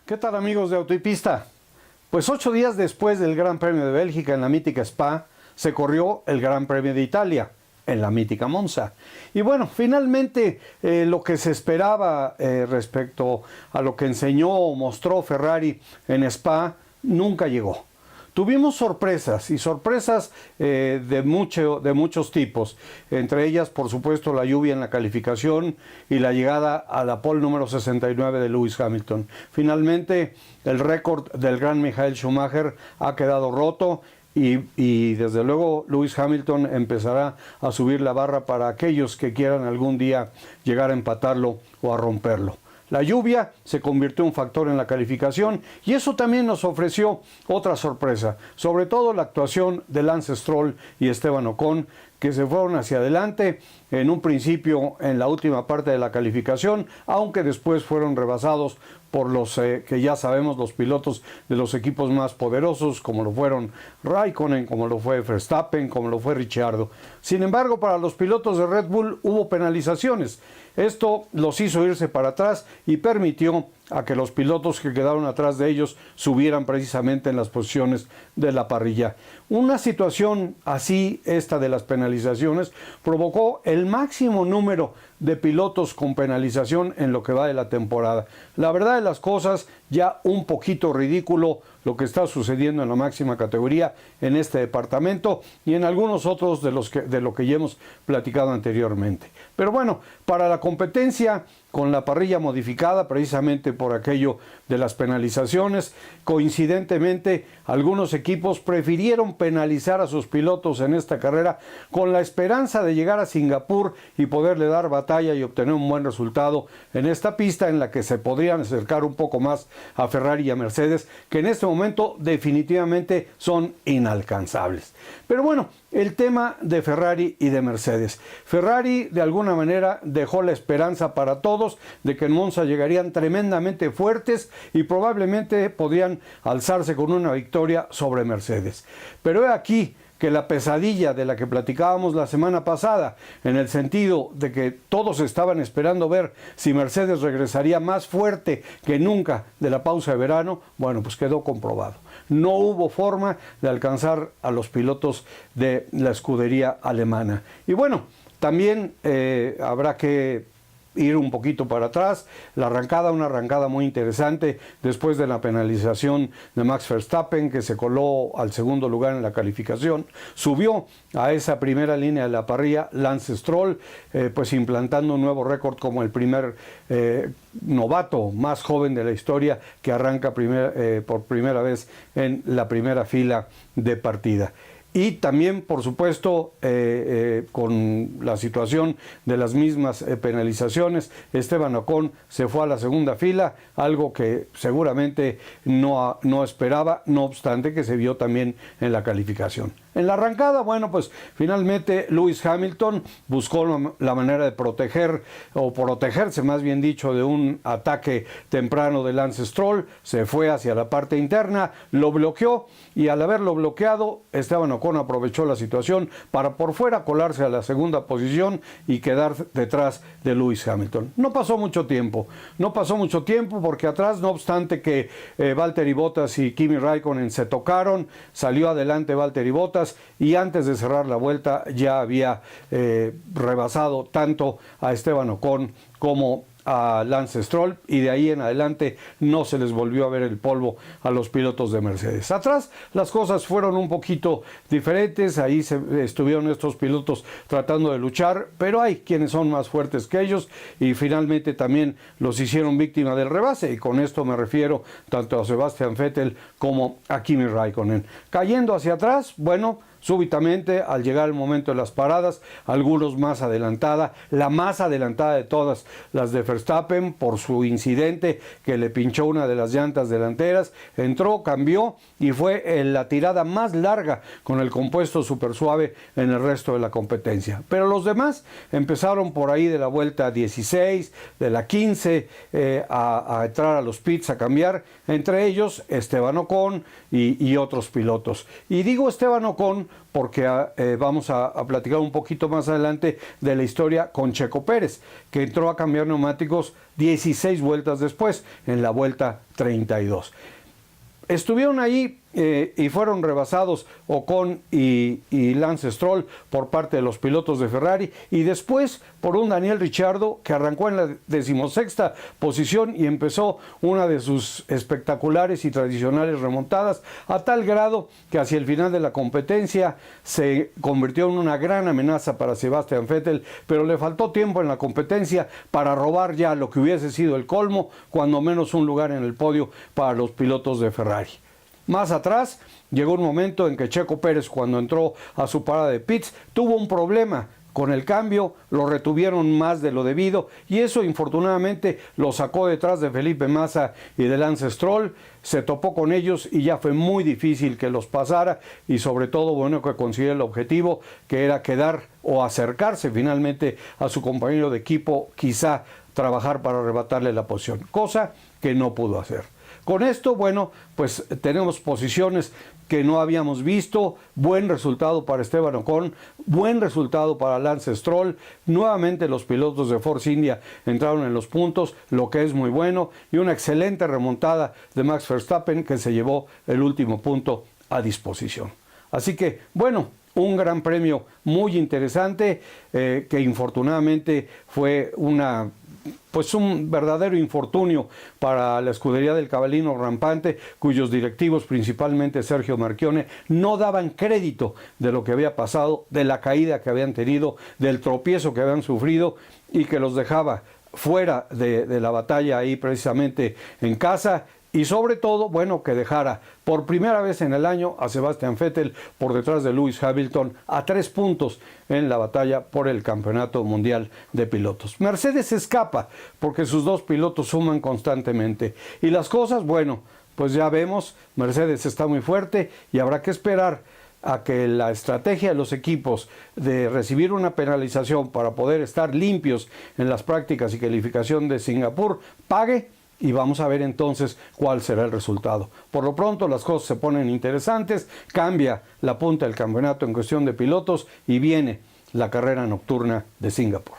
¿Qué tal, amigos de Auto y Pista? Pues 8 días después del Gran Premio de Bélgica en la mítica Spa, se corrió el Gran Premio de Italia en la mítica Monza. Y bueno, finalmente lo que se esperaba respecto a lo que enseñó o mostró Ferrari en Spa nunca llegó. Tuvimos sorpresas y sorpresas de muchos tipos, entre ellas por supuesto la lluvia en la calificación y la llegada a la pole número 69 de Lewis Hamilton. Finalmente el récord del gran Michael Schumacher ha quedado roto y desde luego Lewis Hamilton empezará a subir la barra para aquellos que quieran algún día llegar a empatarlo o a romperlo. La lluvia se convirtió en un factor en la calificación y eso también nos ofreció otra sorpresa, sobre todo la actuación de Lance Stroll y Esteban Ocon, que se fueron hacia adelante en un principio en la última parte de la calificación, aunque después fueron rebasados por los que ya sabemos, los pilotos de los equipos más poderosos, como lo fueron Raikkonen, como lo fue Verstappen, como lo fue Ricciardo. Sin embargo, para los pilotos de Red Bull hubo penalizaciones. Esto los hizo irse para atrás y permitió a que los pilotos que quedaron atrás de ellos subieran precisamente en las posiciones de la parrilla. Una situación así, esta de las penalizaciones, provocó el máximo número de pilotos con penalización en lo que va de la temporada. La verdad de las cosas, ya un poquito ridículo lo que está sucediendo en la máxima categoría en este departamento y en algunos otros de lo que ya hemos platicado anteriormente. Pero bueno, para la competencia con la parrilla modificada precisamente por aquello de las penalizaciones, coincidentemente algunos equipos prefirieron penalizar a sus pilotos en esta carrera con la esperanza de llegar a Singapur y poderle dar batalla y obtener un buen resultado en esta pista en la que se podrían acercar un poco más a Ferrari y a Mercedes, que en este momento definitivamente son inalcanzables. Pero bueno, el tema de Ferrari y de Mercedes. Ferrari de alguna manera dejó la esperanza para todos de que en Monza llegarían tremendamente fuertes y probablemente podrían alzarse con una victoria sobre Mercedes. Pero he aquí que la pesadilla de la que platicábamos la semana pasada, en el sentido de que todos estaban esperando ver si Mercedes regresaría más fuerte que nunca de la pausa de verano, bueno, pues quedó comprobado. No hubo forma de alcanzar a los pilotos de la escudería alemana. Y bueno, también habrá que ir un poquito para atrás, una arrancada muy interesante después de la penalización de Max Verstappen, que se coló al segundo lugar en la calificación, subió a esa primera línea de la parrilla Lance Stroll, pues implantando un nuevo récord como el primer novato más joven de la historia que arranca por primera vez en la primera fila de partida. Y también, por supuesto, con la situación de las mismas penalizaciones, Esteban Ocon se fue a la segunda fila, algo que seguramente no esperaba, no obstante que se vio también en la calificación. En la arrancada, bueno, pues finalmente Lewis Hamilton buscó la manera de protegerse más bien dicho, de un ataque temprano de Lance Stroll, se fue hacia la parte interna, lo bloqueó y al haberlo bloqueado, Esteban Ocon aprovechó la situación para por fuera colarse a la segunda posición y quedar detrás de Lewis Hamilton. No pasó mucho tiempo porque atrás, no obstante que Valtteri Bottas y Kimi Raikkonen se tocaron, salió adelante Valtteri Bottas y antes de cerrar la vuelta ya había rebasado tanto a Esteban Ocon como a Lance Stroll y de ahí en adelante no se les volvió a ver el polvo a los pilotos de Mercedes. Atrás las cosas fueron un poquito diferentes, ahí estuvieron estos pilotos tratando de luchar, pero hay quienes son más fuertes que ellos y finalmente también los hicieron víctima del rebase y con esto me refiero tanto a Sebastian Vettel como a Kimi Raikkonen. Cayendo hacia atrás, bueno, súbitamente, al llegar el momento de las paradas, algunos más adelantada, la más adelantada de todas las de Verstappen por su incidente que le pinchó una de las llantas delanteras, entró, cambió y fue la tirada más larga con el compuesto súper suave en el resto de la competencia. Pero los demás empezaron por ahí de la vuelta 16, de la 15, a entrar a los pits a cambiar, entre ellos Esteban Ocon y otros pilotos. Y digo Esteban Ocon atención porque vamos a platicar un poquito más adelante de la historia con Checo Pérez, que entró a cambiar neumáticos 16 vueltas después, en la vuelta 32. Estuvieron ahí y fueron rebasados Ocon y Lance Stroll por parte de los pilotos de Ferrari, y después por un Daniel Ricciardo que arrancó en la 16ª posición y empezó una de sus espectaculares y tradicionales remontadas, a tal grado que hacia el final de la competencia se convirtió en una gran amenaza para Sebastian Vettel, pero le faltó tiempo en la competencia para robar ya lo que hubiese sido el colmo, cuando menos un lugar en el podio para los pilotos de Ferrari. Más atrás, llegó un momento en que Checo Pérez, cuando entró a su parada de pits, tuvo un problema con el cambio, lo retuvieron más de lo debido y eso infortunadamente lo sacó detrás de Felipe Massa y de Lance Stroll. Se topó con ellos y ya fue muy difícil que los pasara, y sobre todo, bueno, que consiguiera el objetivo, que era quedar o acercarse finalmente a su compañero de equipo, quizá trabajar para arrebatarle la posición, cosa que no pudo hacer. Con esto, bueno, pues tenemos posiciones que no habíamos visto. Buen resultado para Esteban Ocon, buen resultado para Lance Stroll. Nuevamente los pilotos de Force India entraron en los puntos, lo que es muy bueno, y una excelente remontada de Max Verstappen, que se llevó el último punto a disposición. Así que, bueno, un gran premio muy interesante, que infortunadamente fue un verdadero infortunio para la escudería del Cavallino Rampante, cuyos directivos, principalmente Sergio Marchionne, no daban crédito de lo que había pasado, de la caída que habían tenido, del tropiezo que habían sufrido, y que los dejaba fuera de la batalla ahí precisamente en casa. Y sobre todo, bueno, que dejara por primera vez en el año a Sebastian Vettel por detrás de Lewis Hamilton a 3 puntos en la batalla por el campeonato mundial de pilotos. Mercedes escapa porque sus dos pilotos suman constantemente. Y las cosas, bueno, pues ya vemos, Mercedes está muy fuerte y habrá que esperar a que la estrategia de los equipos de recibir una penalización para poder estar limpios en las prácticas y calificación de Singapur pague. Y vamos a ver entonces cuál será el resultado. Por lo pronto las cosas se ponen interesantes, cambia la punta del campeonato en cuestión de pilotos y viene la carrera nocturna de Singapur.